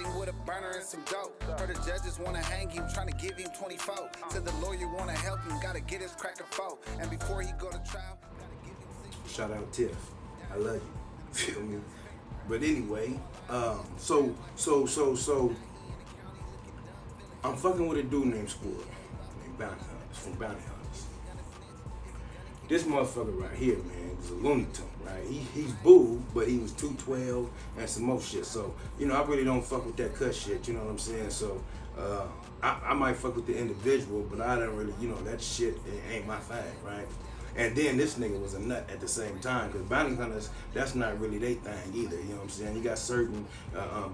Caught him with a burner and some dope. Heard the judges wanna hang him, trying to give him 24. Said the lawyer wanna help him, gotta get his cracker foe. And before he go to trial, gotta give him 6. Shout out Tiff. I love you. Feel me? But anyway, so I'm fucking with a dude named Squirrel, named Bounty Hunters, from Bounty Hunters. This motherfucker right here, man, is a Looney Tune, right? He's boo, but he was 212 and some more shit. So, you know, I really don't fuck with that cut shit, you know what I'm saying? So, I might fuck with the individual, but I don't really, you know, that shit ain't my thing, right? And then this nigga was a nut at the same time, because bounty hunters, that's not really their thing either, you know what I'm saying? You got certain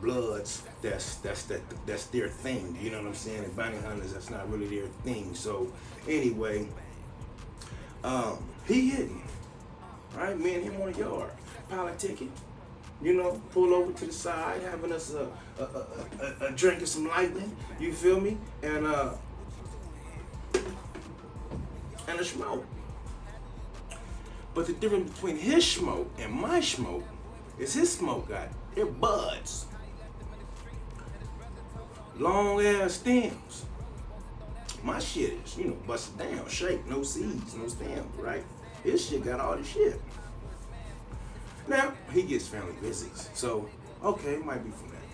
bloods that's their thing, you know what I'm saying? And bounty hunters, that's not really their thing. So anyway, he hit me, right? Me and him on the yard, politicking, you know, pull over to the side, having us a drink of some lightning, you feel me? And a smoke. But the difference between his smoke and my smoke is his smoke got they're buds. Long ass stems. My shit is, you know, busted down, shaped, no seeds, no stems, right? His shit got all the shit. Now, he gets family visits, so, okay, it might be from that.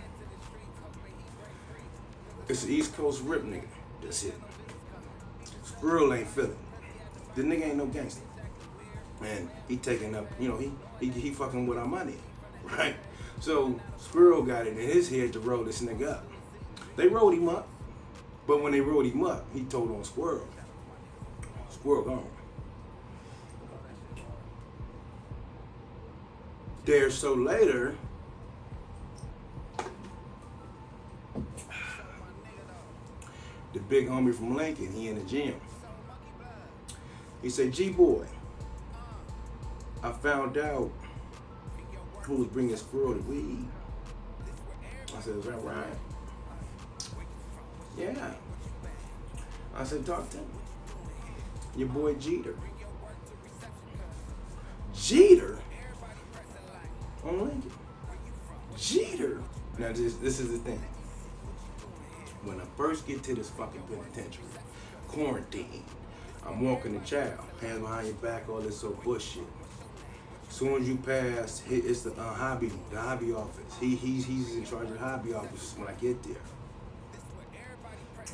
It's the East Coast rip nigga that's it. Squirrel ain't feeling it. The nigga ain't no gangster. And he taking up, you know, he fucking with our money, right? So Squirrel got it in his head to roll this nigga up. They rolled him up, but when they rolled him up, he told on Squirrel. Squirrel gone. There, so later, the big homie from Lincoln, he in the gym. He said, G-boy, I found out who was bringing Squirrel the weed. I said, is that right? Yeah. I said, talk to me. Your boy Jeter. Jeter? On Lincoln. Jeter? Now this is the thing. When I first get to this fucking penitentiary, quarantine, I'm walking the child, hands behind your back, all this old bullshit. As soon as you pass, it's the hobby office. He's in charge of the hobby office when I get there.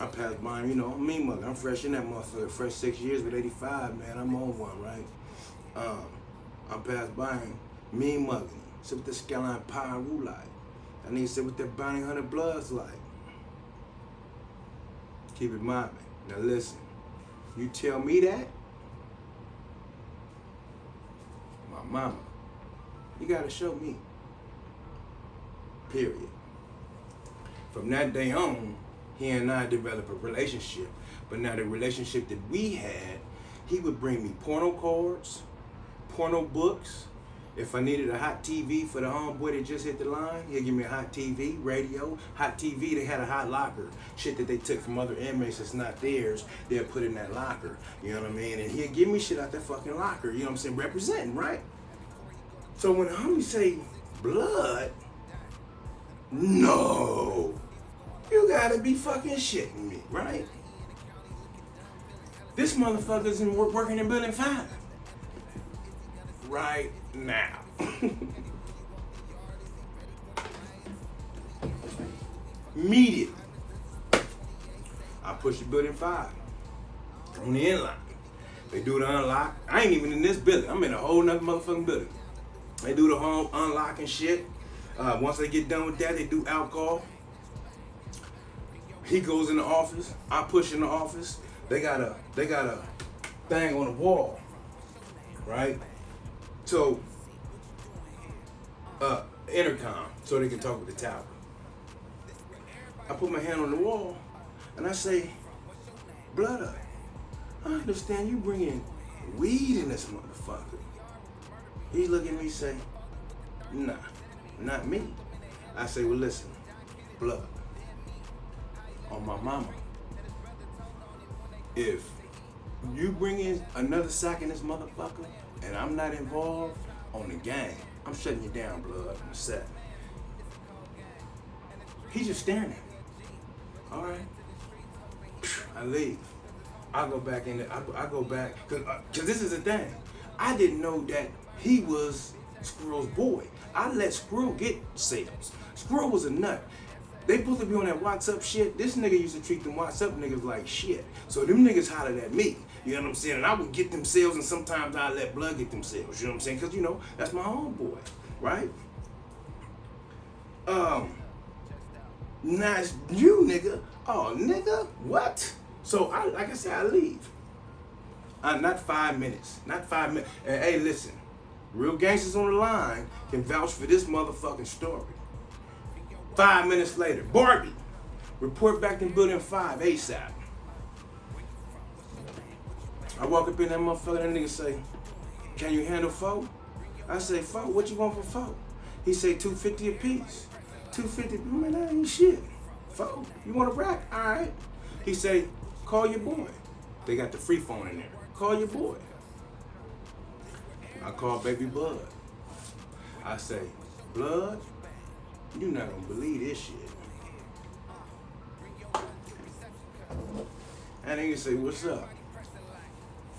I pass by him, you know, I'm mean mugger. I'm fresh in that motherfucker. Fresh 6 years with 85, man. I'm on one, right? I pass by him, mean mugging. Sit with the Skyline Piru like. I need to sit with that bounty hunter bloods like. Keep in mind, man. Now listen, you tell me that, my mama, you gotta show me. Period. From that day on, he and I developed a relationship. But now the relationship that we had, he would bring me porno cards, porno books. If I needed a hot TV for the homeboy that just hit the line, he'd give me a hot TV, radio. Hot TV, they had a hot locker. Shit that they took from other inmates that's not theirs, they'll put in that locker. You know what I mean? And he'd give me shit out that fucking locker. You know what I'm saying? Representing, right? So when the homie say blood, no. You gotta be fucking shitting me, right? This motherfucker's working in Building 5. Right now. Immediately. I push the Building 5 on the inline. They do the unlock. I ain't even in this building. I'm in a whole nother motherfucking building. They do the home unlock and shit. Once they get done with that, they do alcohol. He goes in the office. I push in the office. They got a thing on the wall, right? So, intercom, so they can talk with the tower. I put my hand on the wall, and I say, blood up. I understand you bringing weed in this motherfucker. He look at me and say, nah, not me. I say, well, listen, blood. On my mama. If you bring in another sack in this motherfucker, and I'm not involved on the gang, I'm shutting you down, blood, on the set. He just staring at me. All right. I leave. I go back in there. I go back because this is the thing. I didn't know that he was Squirrel's boy. I let Squirrel get sales. Squirrel was a nut. They supposed to be on that WhatsApp shit. This nigga used to treat them WhatsApp niggas like shit. So them niggas hollered at me. You know what I'm saying? And I would get them sales, and sometimes I let Blood get them sales. You know what I'm saying? Because, you know, that's my homeboy, right? Now it's you, nigga. Oh, nigga, what? So, like I said, I leave. Not 5 minutes. Not 5 minutes. And hey, listen. Real gangsters on the line can vouch for this motherfucking story. 5 minutes later, Barbie, report back in building 5 ASAP. I walk up in that motherfucker, that nigga say, can you handle 4? I say, 4? What you want for 4? He say, $250 a piece. $250, man, that ain't shit. 4? You want a rack? All right. He say, call your boy. They got the free phone in there. Call your boy. I call baby Blood. I say, Blood, you not gonna believe this shit. And nigga say, what's up?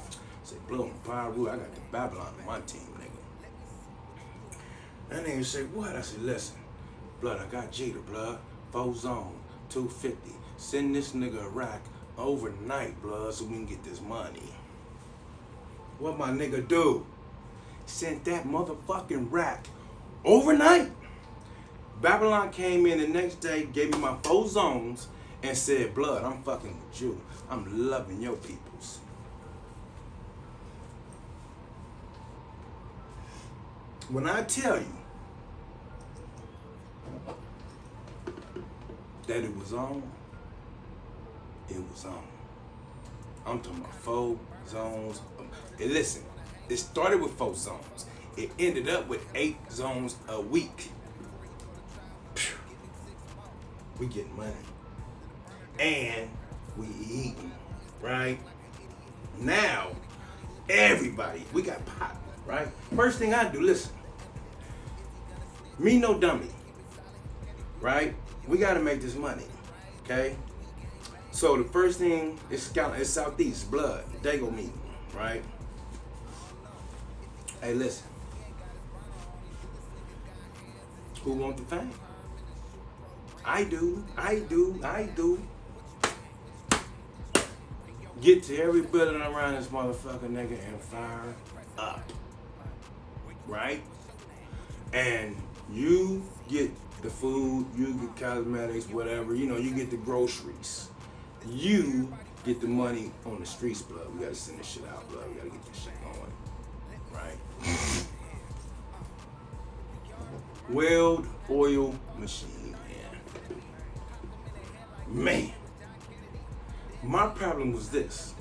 I say, Blood, Piru, I got the Babylon on my team, nigga. And nigga say, what? I said, listen, Blood, I got Jeter, Blood. 4 zone, 250. Send this nigga a rack overnight, Blood, so we can get this money. What my nigga do? Sent that motherfucking rack overnight. Babylon came in the next day, gave me my 4 zones, and said, Blood, I'm fucking with you. I'm loving your peoples. When I tell you that it was on, it was on. I'm talking about 4 zones. And listen, it started with 4 zones. It ended up with 8 zones a week. We getting money. And we eating, right? Now, everybody, we got pot, right? First thing I do, listen. Me no dummy, right? We gotta make this money, okay? So the first thing is Skyline, it's Southeast, Blood, they go meet, right? Hey, listen. Who want the fame? I do. Get to every building around this motherfucker, nigga, and fire up, right? And you get the food, you get cosmetics, whatever, you know, you get the groceries. You get the money on the streets, Blood. We gotta send this shit out, Blood. We gotta get this shit going, right? Weld oil machine, man. My problem was this.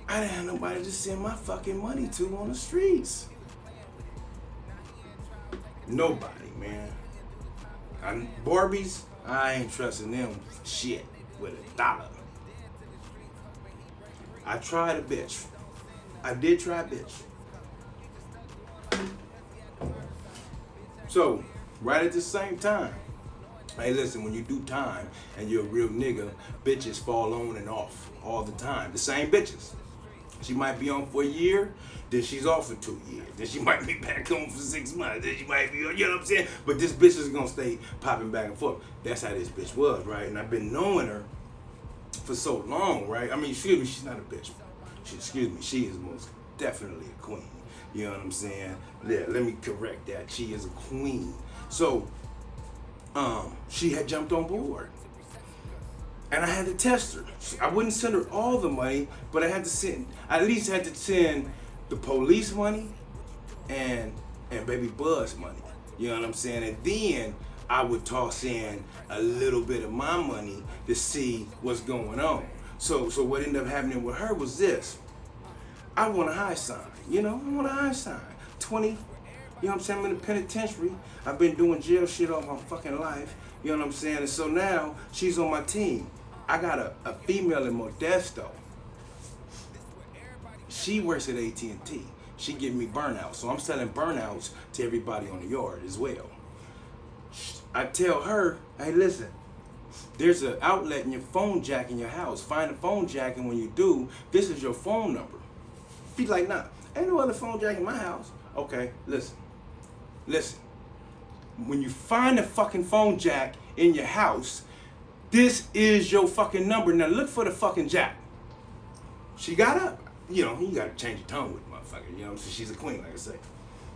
I didn't have nobody to send my fucking money to on the streets. Nobody, man. Barbies, I ain't trusting them shit with $1. I tried a bitch. I did try a bitch. So, right at the same time, hey, listen, when you do time and you're a real nigga, bitches fall on and off all the time. The same bitches. She might be on for a year, then she's off for 2 years. Then she might be back on for 6 months. Then she might be, you know what I'm saying? But this bitch is gonna stay popping back and forth. That's how this bitch was, right? And I've been knowing her for so long, right? I mean, excuse me, she's not a bitch. She is most definitely a queen. You know what I'm saying? Yeah, let me correct that. She is a queen. So, she had jumped on board. And I had to test her. I wouldn't send her all the money, but I at least had to send the police money and baby Bud's money. You know what I'm saying? And then I would toss in a little bit of my money to see what's going on. So what ended up happening with her was this. I want a high sign, you know? I want a high sign. 20, you know what I'm saying? I'm in the penitentiary. I've been doing jail shit all my fucking life. You know what I'm saying? And so now she's on my team. I got a female in Modesto. She works at AT&T. She give me burnouts. So I'm selling burnouts to everybody on the yard as well. I tell her, hey, listen, there's an outlet in your phone jack in your house. Find a phone jack, and when you do, this is your phone number. She's like, nah, ain't no other phone jack in my house. Okay, listen. When you find a fucking phone jack in your house, this is your fucking number. Now look for the fucking jack. She got up. You know, you gotta change your tone with motherfucker. You know, so she's a queen, like I say.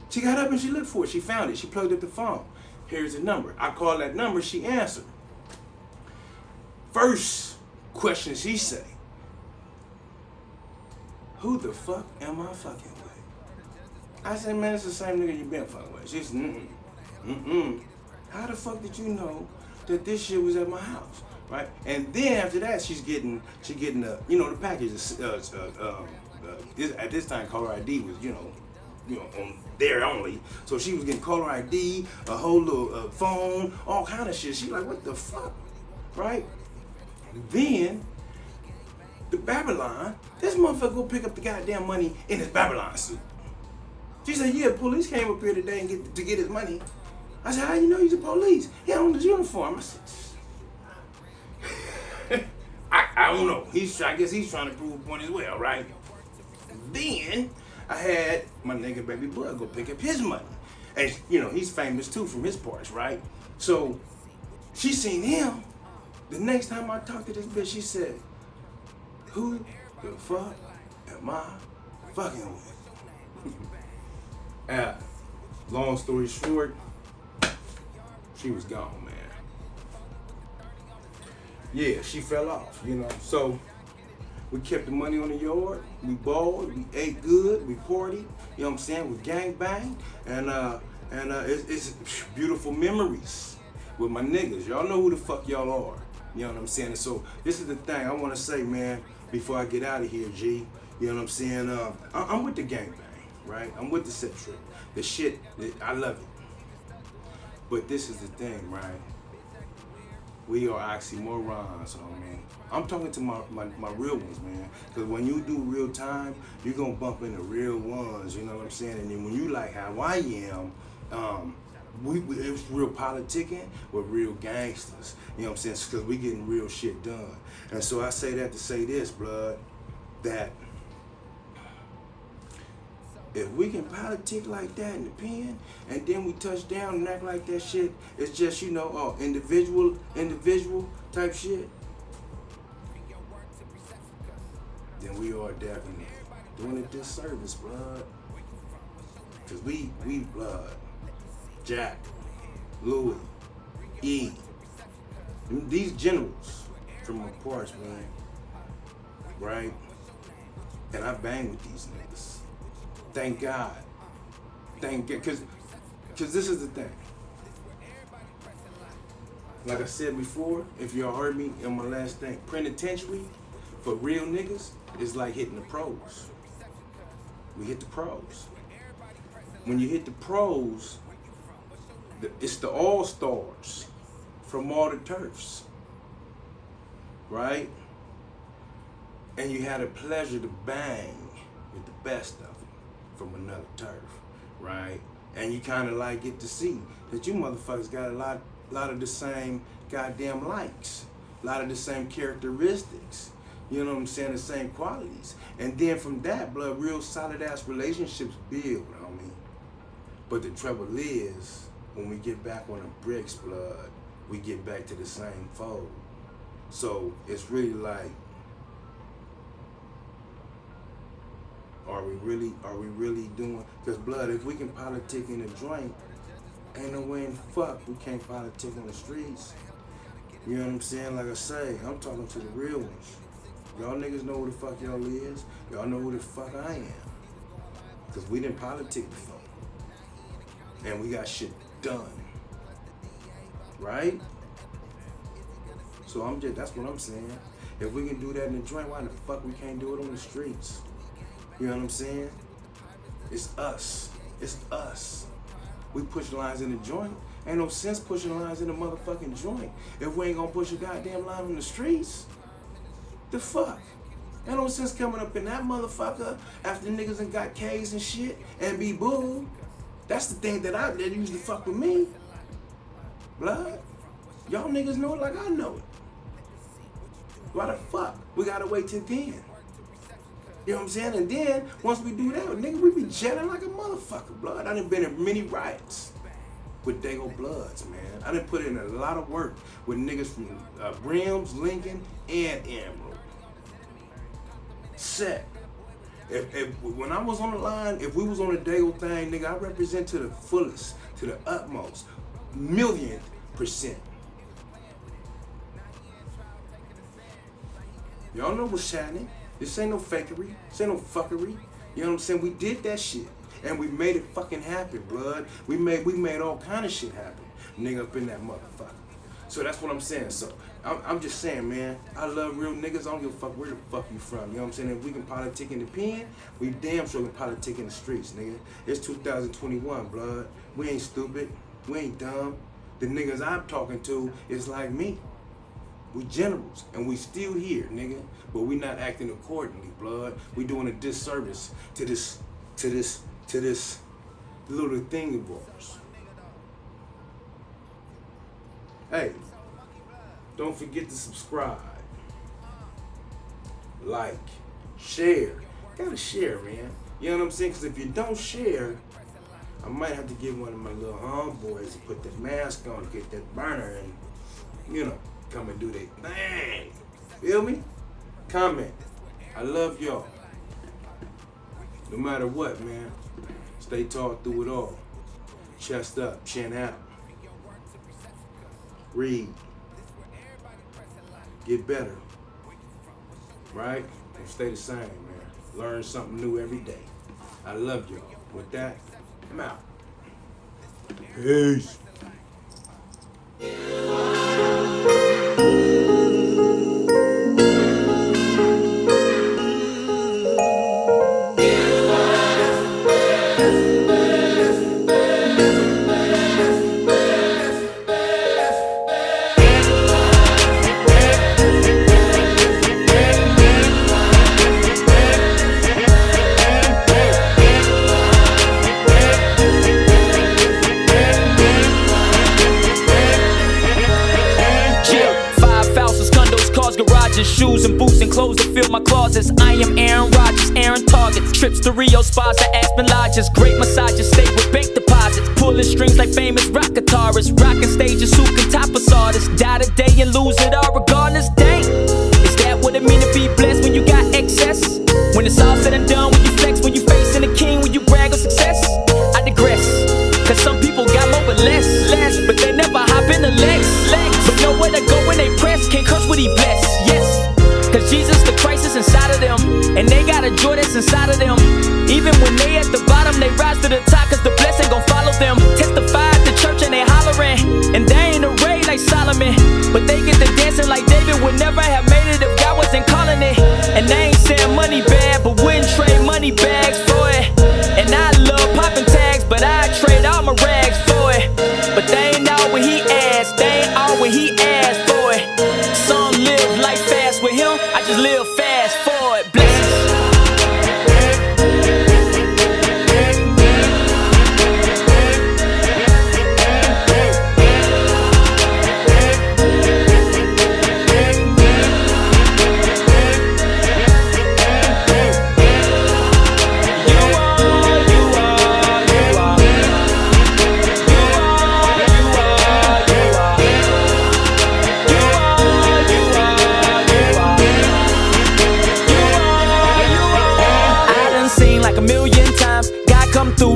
She got up and she looked for it. She found it. She plugged up the phone. Here's the number. I called that number. She answered. First question she say, who the fuck am I fucking with? I said, man, it's the same nigga you been fucking with. She said, how the fuck did you know that this shit was at my house, right? And then after that, she getting the, you know, the package. At this time, caller ID was, you know, on there only. So she was getting caller ID, a whole little phone, all kind of shit. She like, what the fuck, right? Then the Babylon, this motherfucker go pick up the goddamn money in his Babylon suit. She said, yeah, police came up here today and get his money. I said, how you know he's the police? He had on his uniform. I said, I don't know. I guess he's trying to prove a point as well, right? Then I had my nigga Baby Blood go pick up his money. And, you know, he's famous too from his parts, right? So she seen him. The next time I talked to this bitch, she said, who the fuck am I fucking with? Long story short, she was gone, man. Yeah, she fell off, you know. So we kept the money on the yard. We balled. We ate good. We partied. You know what I'm saying? We gang bang, and it's beautiful memories with my niggas. Y'all know who the fuck y'all are. You know what I'm saying? And so this is the thing I want to say, man. Before I get out of here, G. You know what I'm saying? I'm with the gang bang, right? I'm with the set trip. The shit, I love it. But this is the thing, right? We are oxymorons, homie. I'm talking to my real ones, man. Because when you do real time, you're going to bump into real ones, you know what I'm saying? And then when you like how I am, it's real politicking with real gangsters. You know what I'm saying? Because we getting real shit done. And so I say that to say this, blood, that if we can politic like that in the pen, and then we touch down and act like that shit, it's just, you know, individual type shit, then we are definitely doing a disservice, blood. Because we blood. Jack, Louis, E, these generals from my parts, man, right? And I bang with these niggas. Thank God. Thank God. Because this is the thing. Like I said before, if y'all heard me in my last thing, penitentiary for real niggas is like hitting the pros. We hit the pros. When you hit the pros, it's the all-stars from all the turfs, right? And you had a pleasure to bang with the best of them from another turf, right? And you kind of like get to see that you motherfuckers got a lot of the same goddamn likes, a lot of the same characteristics, you know what I'm saying, the same qualities. And then from that, blood, real solid-ass relationships build, homie. But the trouble is, when we get back on the bricks, blood, we get back to the same fold. So it's really like, are we really doing? Because blood, if we can politic in a joint, ain't no way in fuck we can't politic on the streets. You know what I'm saying? Like I say, I'm talking to the real ones. Y'all niggas know who the fuck y'all is. Y'all know who the fuck I am. Because we didn't politic before. And we got shit done. Right? So that's what I'm saying. If we can do that in the joint, why the fuck we can't do it on the streets? You know what I'm saying? It's us. It's us. We push lines in the joint. Ain't no sense pushing lines in the motherfucking joint if we ain't gonna push a goddamn line in the streets. The fuck? Ain't no sense coming up in that motherfucker after niggas and got K's and shit and be booed. That's the thing that used to fuck with me. blood. Y'all niggas know it like I know it. Why the fuck we gotta wait till then? You know what I'm saying? And then, once we do that, nigga, we be jetting like a motherfucker, blood. I done been in many riots with Dago Bloods, man. I done put in a lot of work with niggas from Brims, Lincoln, and Emerald. Set. When I was on the line, if we was on the Dago thing, nigga, I represent to the fullest, to the utmost, 1,000,000%. Y'all know what's happening. This ain't no fakery. This ain't no fuckery. You know what I'm saying? We did that shit. And we made it fucking happen, blood. We made all kind of shit happen, nigga, up in that motherfucker. So that's what I'm saying. So I'm just saying, man, I love real niggas. I don't give a fuck where the fuck you from. You know what I'm saying? If we can politic in the pen, we damn sure can politic in the streets, nigga. It's 2021, blood. We ain't stupid. We ain't dumb. The niggas I'm talking to is like me. We generals, and we still here, nigga. But we not acting accordingly, blood. We doing a disservice to this little thing of ours. Hey, don't forget to subscribe, like, share. Gotta share, man. You know what I'm saying? Because if you don't share, I might have to get one of my little homeboys to put that mask on, get that burner, and, you know, come and do their thing. Feel me? Comment. I love y'all. No matter what, man. Stay tall through it all. Chest up, chin out. Read. Get better. Right? And stay the same, man. Learn something new every day. I love y'all. With that, I'm out. Peace. Shoes and boots and clothes to fill my closets. I am Aaron Rodgers, Aaron Targets. Trips to Rio, spas to Aspen Lodges. Great massages, stay with bank deposits. Pulling strings like famous rock guitarists. Rocking stages, who can top us artists. Die today and lose it all regardless. Dang, is that what it mean to be blessed when you got excess? When it's all said and done, when you flex, when you facing a king, when you brag of success? I digress, cause some people got more but less, but they never hop in the legs. But know where to go when they press, can't curse what he bless, yes. Cause Jesus the Christ is inside of them, and they got a joy that's inside of them. Even when they at the bottom, they rise to the top, cause the blessing gon' follow them. Testify at the church and they hollering, and they ain't arrayed like Solomon, but they get to dancing like David would never have made it if God wasn't calling it. And they ain't saying money bad, but wouldn't trade money bags for it. And I love popping tags, but I trade all my rags for it. But they ain't all when he asked, they ain't all when he asked for it. Some live life fast with him, I just live fast forward. Blessings.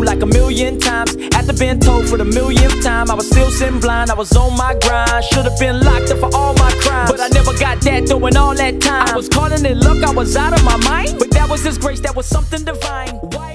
Like a million times, after being told for the millionth time, I was still sitting blind, I was on my grind. Should've been locked up for all my crimes, but I never got that doing all that time. I was calling it luck, I was out of my mind, but that was his grace, that was something divine. Why